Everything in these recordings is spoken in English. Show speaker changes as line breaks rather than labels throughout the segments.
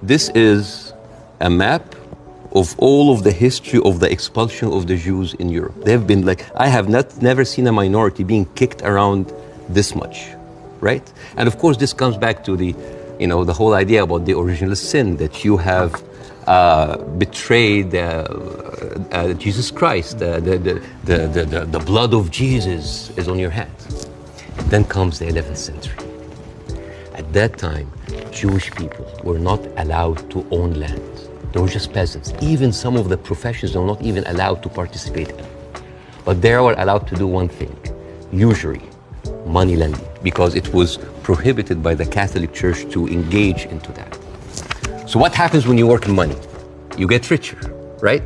This is a map of all of the history of the expulsion of the Jews in Europe. They've been like, I have never seen a minority being kicked around this much, right? And of course, this comes back to the whole idea about the original sin, that you have betrayed Jesus Christ. The blood of Jesus is on your hands. Then comes the 11th century. At that time, Jewish people were not allowed to own land. They were just peasants. Even some of the professions they were not even allowed to participate in. But they were allowed to do one thing, usury, money lending, because it was prohibited by the Catholic Church to engage into that. So what happens when you work in money? You get richer, right?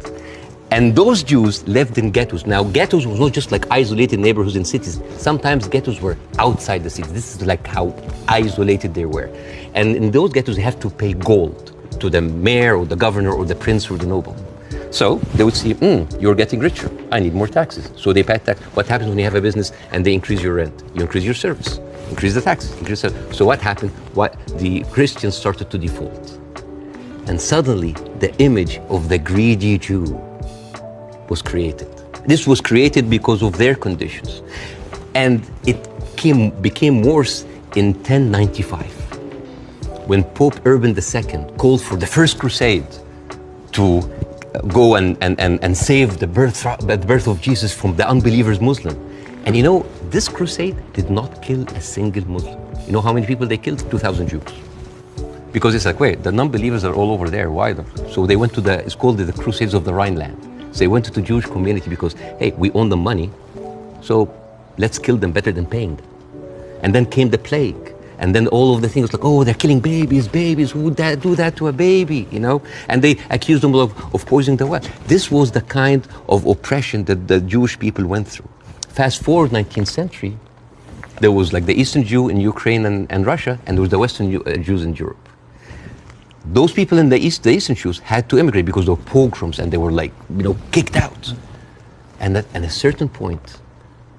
And those Jews lived in ghettos. Now, ghettos was not just like isolated neighborhoods in cities. Sometimes ghettos were outside the city. This is like how isolated they were. And in those ghettos, they have to pay gold to the mayor or the governor or the prince or the noble. So they would see, you're getting richer. I need more taxes. So they pay tax. What happens when you have a business and they increase your rent? You increase your service, increase the taxes, increase the... So what happened? The Christians started to default. And suddenly, the image of the greedy Jew was created. This was created because of their conditions. And it became worse in 1095, when Pope Urban II called for the first crusade to go and save the birth of Jesus from the unbelievers Muslim. And you know, this crusade did not kill a single Muslim. You know how many people they killed? 2,000 Jews. Because it's like, wait, the non-believers are all over there, why not? So they went to it's called the Crusades of the Rhineland. So they went to the Jewish community because, hey, we own the money, so let's kill them better than paying them. And then came the plague. And then all of the things like, oh, they're killing babies, who would do that to a baby, you know? And they accused them of poisoning the well. This was the kind of oppression that the Jewish people went through. Fast forward 19th century, there was like the Eastern Jew in Ukraine and Russia, and there was the Western Jews in Europe. Those people in the Eastern Jews had to immigrate because there were pogroms and they were like, kicked out. And at a certain point,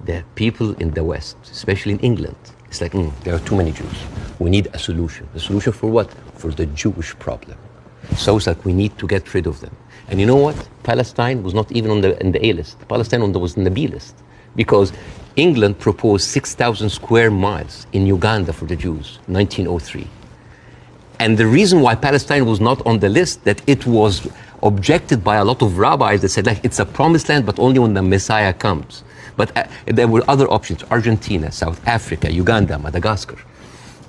the people in the West, especially in England, it's like, there are too many Jews. We need a solution. A solution for what? For the Jewish problem. So it's like we need to get rid of them. And you know what? Palestine was not even in the A list. Palestine was in the B list. Because England proposed 6,000 square miles in Uganda for the Jews, 1903. And the reason why Palestine was not on the list, that it was objected by a lot of rabbis that said, like, it's a promised land, but only when the Messiah comes. But there were other options, Argentina, South Africa, Uganda, Madagascar.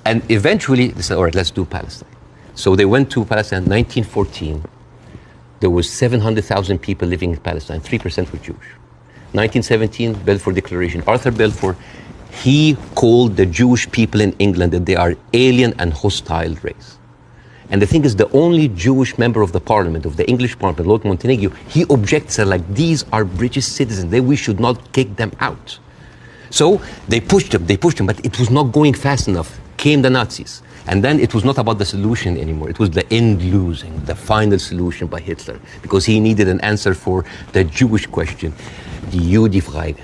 And eventually they said, all right, let's do Palestine. So they went to Palestine in 1914. There was 700,000 people living in Palestine, 3% were Jewish. 1917, Balfour Declaration. Arthur Balfour, he called the Jewish people in England that they are alien and hostile race. And the thing is, the only Jewish member of the parliament, of the English parliament, Lord Montenegro, he objects, like, these are British citizens, we should not kick them out. So they pushed them, but it was not going fast enough. Came the Nazis. And then it was not about the solution anymore. It was the end losing, the final solution by Hitler, because he needed an answer for the Jewish question, the Judifrage.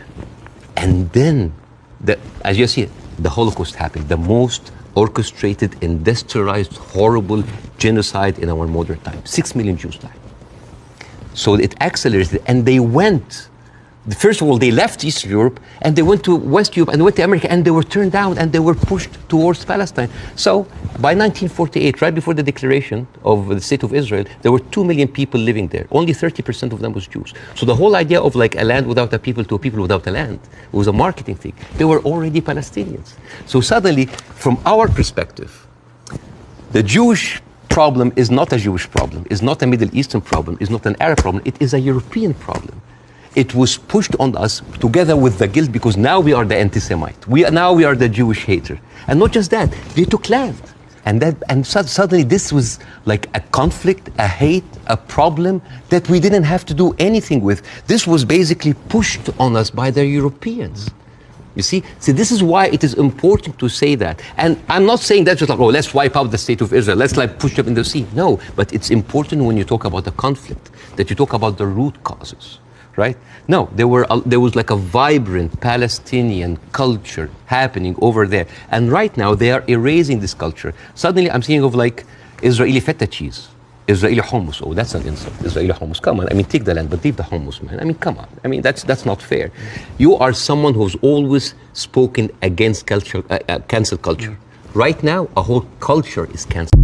And then, as you see, the Holocaust happened, the most orchestrated, industrialized, horrible genocide in our modern time. 6 million Jews died. So it accelerated, and they went. First of all, they left Eastern Europe, and they went to West Europe, and they went to America, and they were turned down, and they were pushed towards Palestine. So by 1948, right before the declaration of the State of Israel, there were 2 million people living there. Only 30% of them was Jews. So the whole idea of like a land without a people to a people without a land was a marketing thing. They were already Palestinians. So suddenly, from our perspective, the Jewish problem is not a Jewish problem, is not a Middle Eastern problem, is not an Arab problem, it is a European problem. It was pushed on us together with the guilt, because now we are the anti-Semite. Now we are the Jewish hater. And not just that, they took land. And suddenly this was like a conflict, a hate, a problem that we didn't have to do anything with. This was basically pushed on us by the Europeans. You see, this is why it is important to say that. And I'm not saying that just like, oh, let's wipe out the State of Israel, let's like push them in the sea. No, but it's important when you talk about the conflict, that you talk about the root causes. Right? No, there was like a vibrant Palestinian culture happening over there. And right now they are erasing this culture. Suddenly I'm thinking of like Israeli feta cheese, Israeli hummus. Oh, that's an insult. Israeli hummus. Come on. I mean, take the land, but leave the hummus, man. I mean, come on. I mean, that's not fair. You are someone who's always spoken against culture, cancel culture. Right now, a whole culture is canceled.